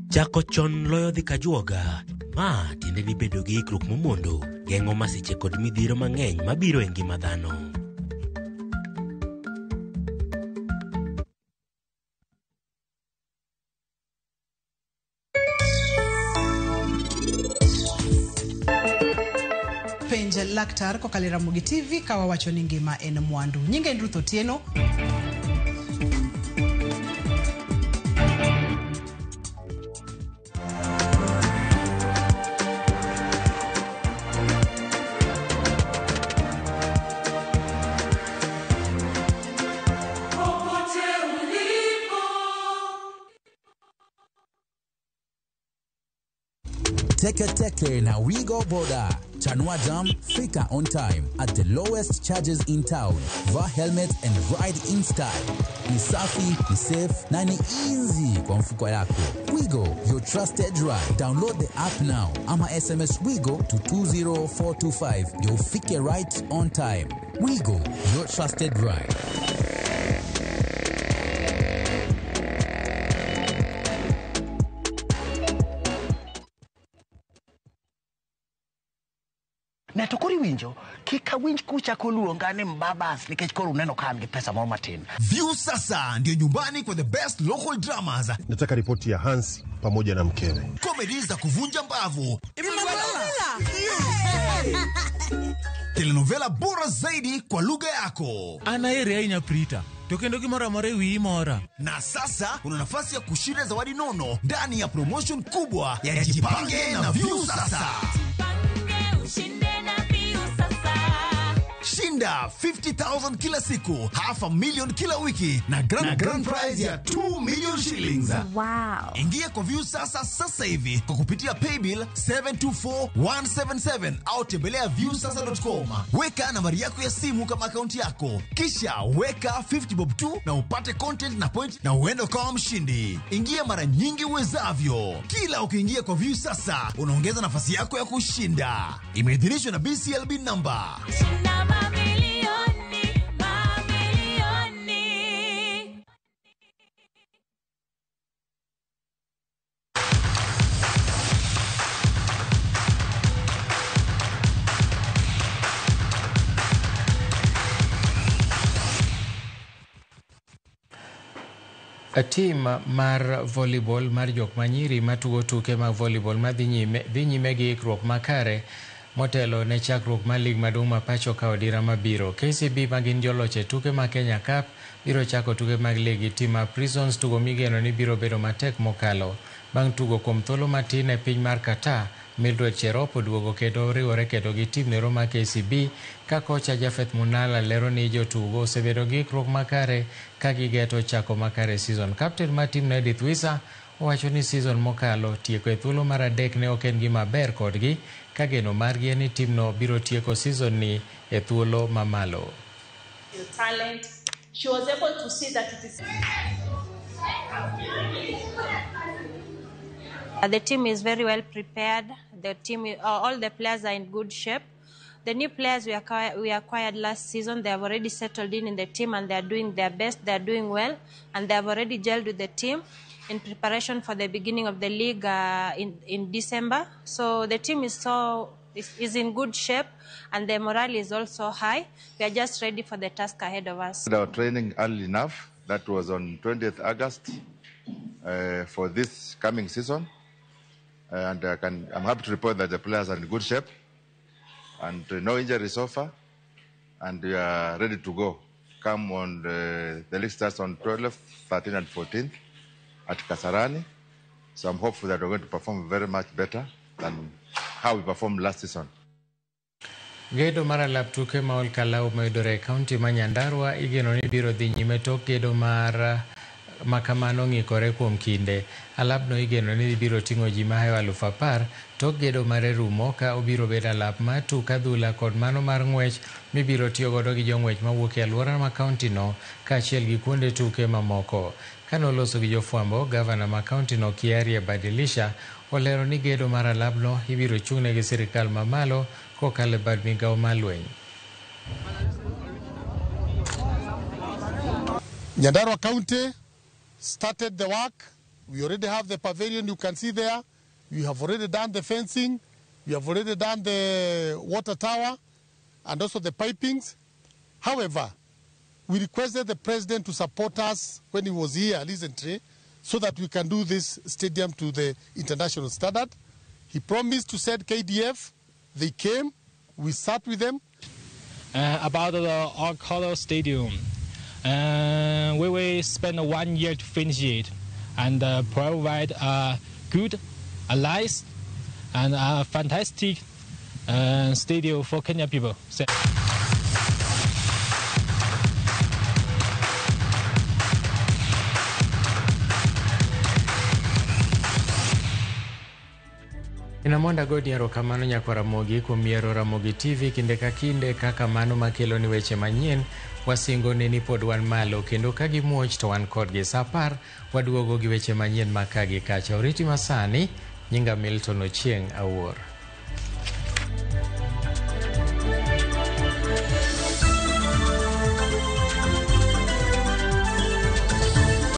Chako chon loyo dhi kajuoga. Ma tiende ni bedo gi ikruok momondo, geng'o masiche kod midhiro mang'eny mabiro e ngima dhano. Penj laktar kokalo Ramogi TV kawa wacho ni ngima en mwandu. Nyinga en Ruth Otieno. Teke na Wigo Boda. Chanua Jam, fika on time at the lowest charges in town. Wear helmet and ride in style. Ni safi, ni safe, na ni easy kwa mfuko yako. Wigo, your trusted ride. Download the app now. Ama SMS Wigo to 20425. You'll fike right on time. Wigo, your trusted ride. Na tokori winjo kika winj kucha koluongane mbabas nikech koro uneno kan gi pesa moro matin. View sasa ndio nyumbani kwa the best local dramas. Nataka ripoti ya Hansi pamoja na mkewe. Comedy za kuvunja mbavu. Telenovela bora zaidi kwa lugha yako. Anaere ainya Prita. Tokendo kimora mara wi mora. Na sasa una nafasi ya kushinda zawadi nono ndani ya promotion kubwa ya Jipange na View sasa. Shinda 50,000 kila siku, $500,000 kila wiki na grand prize ya 2 million shillings. Wow. Ingia kwa View sasa hivi kwa kupitia paybill 724177 au tembelea viewsasa.com. Weka nambari yako ya simu kama akaunti yako, kisha weka 50 bob tu na upate content na point na uende kama mshindi. Ingia mara nyingi uwezavyo. Kila ukiingia kwa View sasa unaongeza nafasi yako ya kushinda. Imeidhinishwa na BCLB number. A team mar volleyball mar jok manyiri matugo tuke mag volleyball madhi nyime gi ikruok makare motelo ne chakruok mar lig maduong' ma pacho ka odira mabiro. KCB magin joloche tuke ma Kenya Cup biro chako tuke mag lig gi team mar Prisons, tugo migeno ni biro bedo matek mokalo. Bang' tugo kuom thuolo matin e piny mar Qatar, Mildred Cherop oduogo kendo riwore kendo gi tim nero mar KCB ka kocha Jafeth Munala lero ni jotugo osebedo gi ikruok makare ka gigeto chako makare season. Captain mar tim Edith Wisa owacho ni season mokalo tieko e thuolo mar adek ne ok en gima ber kodgi, ka geno margi ni timno biro tieko season ni e thuolo mamalo. Talent. She was able to see that it is. The team is very well prepared. The team, all the players are in good shape. The new players we acquired last season, they have already settled in the team and they are doing their best. They are doing well, and they have already gelled with the team in preparation for the beginning of the league in December. So the team is in good shape, and the morale is also high. We are just ready for the task ahead of us. Our training early enough. That was on 20th August for this coming season. And I'm happy to report that the players are in good shape and no injuries so far, and we are ready to go. Come on, the league starts on 12th, 13th and 14th at Kasarani. So I'm hopeful that we're going to perform very much better than how we performed last season. Gedo mar alap tuke ma ol Kalau medore e kaunti ma Nyandarua igeno ni biro dhi nyime tok gedo mar makamano ng'ikore kuom kinde. Alapno igeno ni biro ting'o ji mahayo 10,000 tok gedo mare rumo ka obiro bedo alap mar tuk adhula kod mano mar ng'wech mibiro tiyo godo gi jong'wech mawuok e alwora ma kauntino kaachiel gi kuonde tuke mamoko. Kanoloso gi jofwambo, gavana ma kauntino Kiarie Badilisha olero ni gedo mar alapno ibiro chung'ne gi sirikal mamalo kokalo e bad migawo mar lweny. Nyandarua County started the work. We already have the pavilion you can see there. We have already done the fencing. We have already done the water tower and also the pipings. However, we requested the president to support us when he was here recently so that we can do this stadium to the international standard. He promised to send KDF. They came. We sat with them. About the all-color stadium. We will spend 1 year to finish it and provide a good, a nice, and a fantastic stadium for Kenya people. Inamonda godi erokamano nyako Ramogi kuom yiero Ramogi TV kinde ka kinde kaka mano makelo ni weche manyien wasingo ni pod wan malo kendo ka gimuoch to wan kodgi sa 10 waduogo gi weche manyien ma kagi kacha. Oriti masani nyinga Milton Ochieng' Awuor.